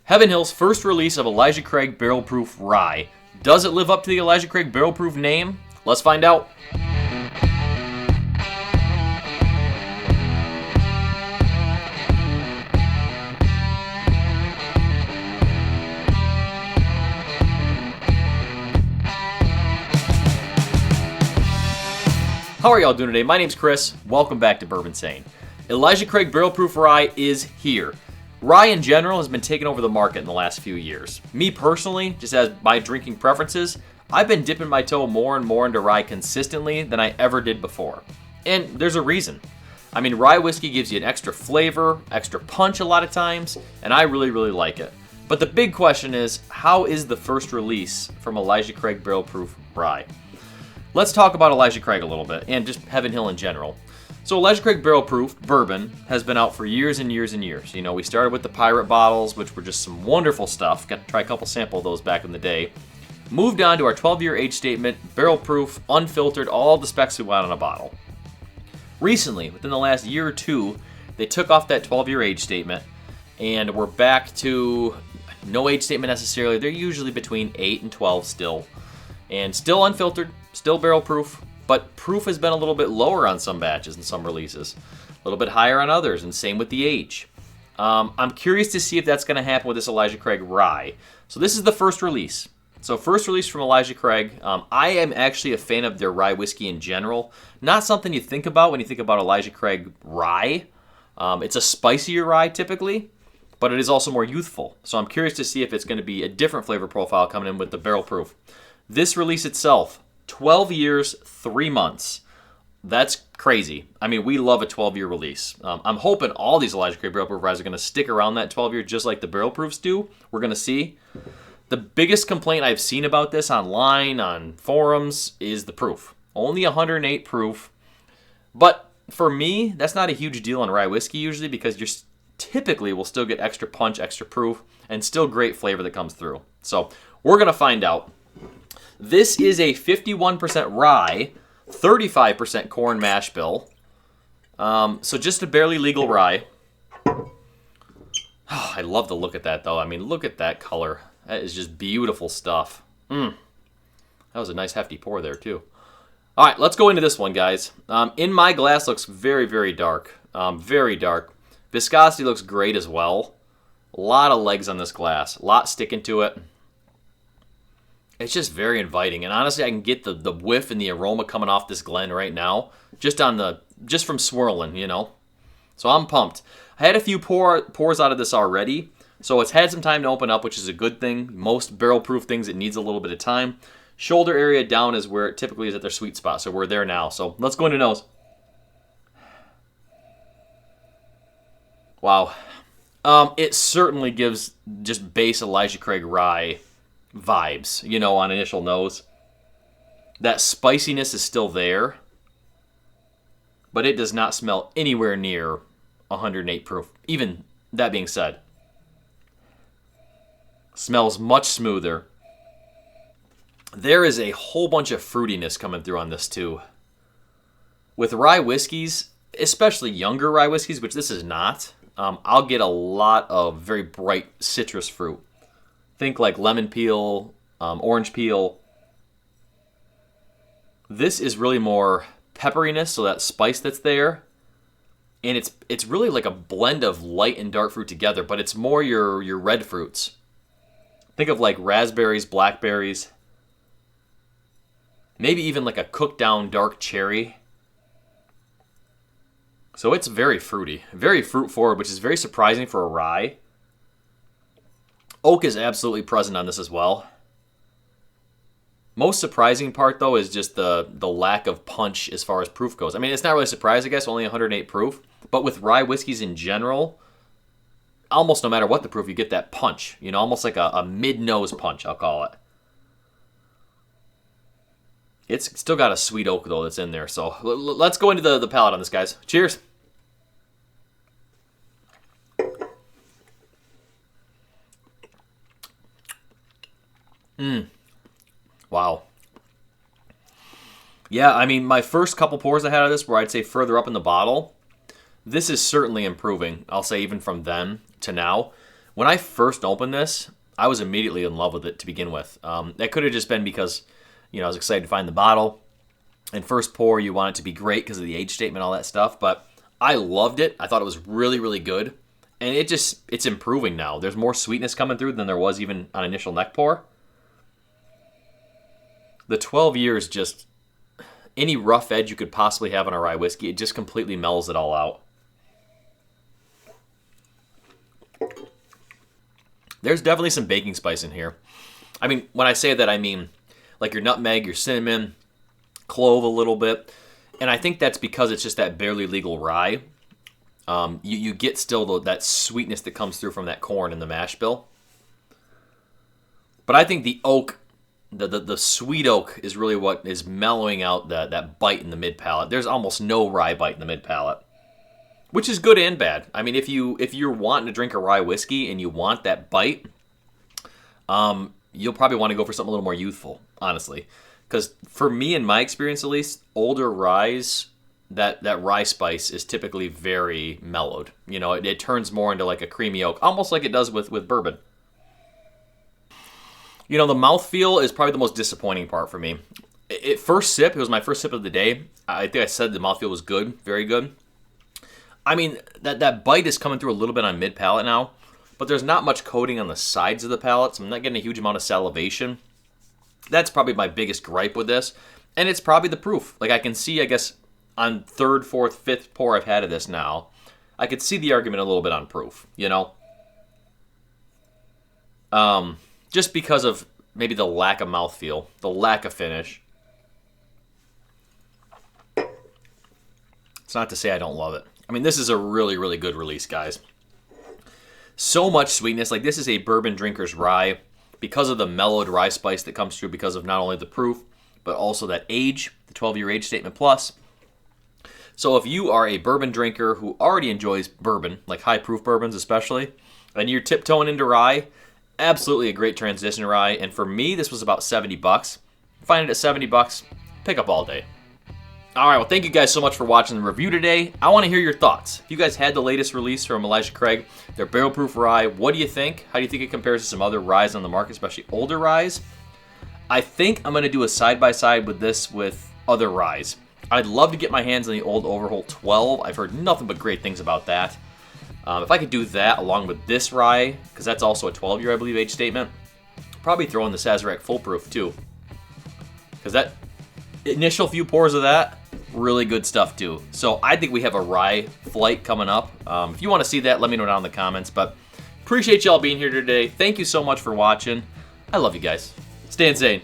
Heaven Hill's first release of Elijah Craig Barrel Proof Rye. Does it live up to the Elijah Craig Barrel Proof name? Let's find out. How are y'all doing today? My name's Chris. Welcome back to Bourbinsane. Elijah Craig Barrel Proof Rye is here. Rye in general has been taking over the market in the last few years. Me personally, just as my drinking preferences, I've been dipping my toe more and more into rye consistently than I ever did before. And there's a reason. I mean, rye whiskey gives you an extra flavor, extra punch a lot of times, and I really like it. But the big question is, how is the first release from Elijah Craig Barrel Proof Rye? Let's talk about Elijah Craig a little bit, and just Heaven Hill in general. So Elijah Craig Barrel Proof Bourbon has been out for years and years and years. You know, we started with the Pirate bottles, which were just some wonderful stuff. Got to try a couple sample of those back in the day. Moved on to our 12-year age statement, barrel proof, unfiltered, all the specs we want on a bottle. Recently, within the last year or two, they took off that 12-year age statement, and we're back to no age statement necessarily. They're usually between 8 and 12 still. And still unfiltered, still barrel proof. But proof has been a little bit lower on some batches and some releases. A little bit higher on others, and same with the age. I'm curious to see if that's going to happen with this Elijah Craig Rye. So this is the first release. So first release from Elijah Craig. I am actually a fan of their rye whiskey in general. Not something you think about when you think about Elijah Craig Rye. It's a spicier rye typically, but it is also more youthful. So I'm curious to see if it's going to be a different flavor profile coming in with the barrel proof. This release itself, 12 years, 3 months. That's crazy. I mean, we love a 12-year release. I'm hoping all these Elijah Craig Barrel Proof Ryes are going to stick around that 12-year just like the barrel proofs do. We're going to see. The biggest complaint I've seen about this online, on forums, is the proof. Only 108 proof. But for me, that's not a huge deal on rye whiskey usually because you're typically will still get extra punch, extra proof, and still great flavor that comes through. So we're going to find out. This is a 51% rye, 35% corn mash bill. So just a barely legal rye. Oh, I love the look at that, though. I mean, look at that color. That is just beautiful stuff. That was a nice hefty pour there, too. All right, let's go into this one, guys. In my glass, looks very dark. Very dark. Viscosity looks great as well. A lot of legs on this glass. A lot sticking to it. It's just very inviting, and honestly, I can get the whiff and the aroma coming off this Glen right now, just from swirling, you know. So I'm pumped. I had a few pours out of this already, so it's had some time to open up, which is a good thing. Most barrel-proof things, it needs a little bit of time. Shoulder area down is where it typically is at their sweet spot, so we're there now. So let's go into nose. Wow. It certainly gives just base Elijah Craig Rye vibes, you know, on initial nose. That spiciness is still there, but it does not smell anywhere near 108 proof. Even that being said, smells much smoother. There is a whole bunch of fruitiness coming through on this too. With rye whiskeys, especially younger rye whiskeys, which this is not, I'll get a lot of very bright citrus fruit. Think like lemon peel, orange peel. This is really more pepperiness, so that spice that's there. And it's really like a blend of light and dark fruit together, but it's more your red fruits. Think of like raspberries, blackberries. Maybe even like a cooked down dark cherry. So it's very fruity, very fruit forward, which is very surprising for a rye. Oak is absolutely present on this as well. Most surprising part, though, is just the lack of punch as far as proof goes. I mean, it's not really a surprise, I guess, only 108 proof. But with rye whiskeys in general, almost no matter what the proof, you get that punch. You know, almost like a mid-nose punch, I'll call it. It's still got a sweet oak, though, that's in there. So let's go into the palate on this, guys. Cheers. Wow. Yeah, I mean, my first couple pours I had of this were, I'd say, further up in the bottle. This is certainly improving, I'll say, even from then to now. When I first opened this, I was immediately in love with it to begin with. That could have just been because, I was excited to find the bottle. And first pour, you want it to be great because of the age statement, all that stuff. But I loved it. I thought it was really, really good. And it's improving now. There's more sweetness coming through than there was even on initial neck pour. The 12 years just, any rough edge you could possibly have on a rye whiskey, it just completely mellows it all out. There's definitely some baking spice in here. I mean, when I say that, I mean like your nutmeg, your cinnamon, clove a little bit. And I think that's because it's just that barely legal rye. You get still that sweetness that comes through from that corn in the mash bill. But I think the oak, the sweet oak is really what is mellowing out that bite in the mid palate. There's almost no rye bite in the mid palate, which is good and bad. I mean, if you're wanting to drink a rye whiskey and you want that bite, you'll probably want to go for something a little more youthful, honestly. Because for me, in my experience at least, older ryes, that rye spice is typically very mellowed. It turns more into like a creamy oak, almost like it does with bourbon. The mouthfeel is probably the most disappointing part for me. First sip, it was my first sip of the day. I think I said the mouthfeel was good, very good. I mean, that bite is coming through a little bit on mid-palate now, but there's not much coating on the sides of the palate, so I'm not getting a huge amount of salivation. That's probably my biggest gripe with this, and it's probably the proof. Like, I can see, I guess, on third, fourth, fifth pour I've had of this now, I could see the argument a little bit on proof, just because of maybe the lack of mouthfeel, the lack of finish. It's not to say I don't love it. I mean, this is a really, really good release, guys. So much sweetness. Like, this is a bourbon drinker's rye because of the mellowed rye spice that comes through because of not only the proof, but also that age, the 12-year age statement plus. So if you are a bourbon drinker who already enjoys bourbon, like high-proof bourbons especially, and you're tiptoeing into rye, absolutely a great transition rye. And for me, this was about $70. Find it at $70, pick up all day. All right, well, thank you guys so much for watching the review today. I want to hear your thoughts. If you guys had the latest release from Elijah Craig, their barrel proof rye, what do you think? How do you think it compares to some other ryes on the market, especially older ryes? I think I'm going to do a side-by-side with this with other ryes. I'd love to get my hands on the old Overholt 12. I've heard nothing but great things about that. If I could do that along with this rye, because that's also a 12-year, I believe, age statement, probably throw in the Sazerac Full Proof, too. Because that initial few pours of that, really good stuff, too. So I think we have a rye flight coming up. If you want to see that, let me know down in the comments. But appreciate y'all being here today. Thank you so much for watching. I love you guys. Stay insane.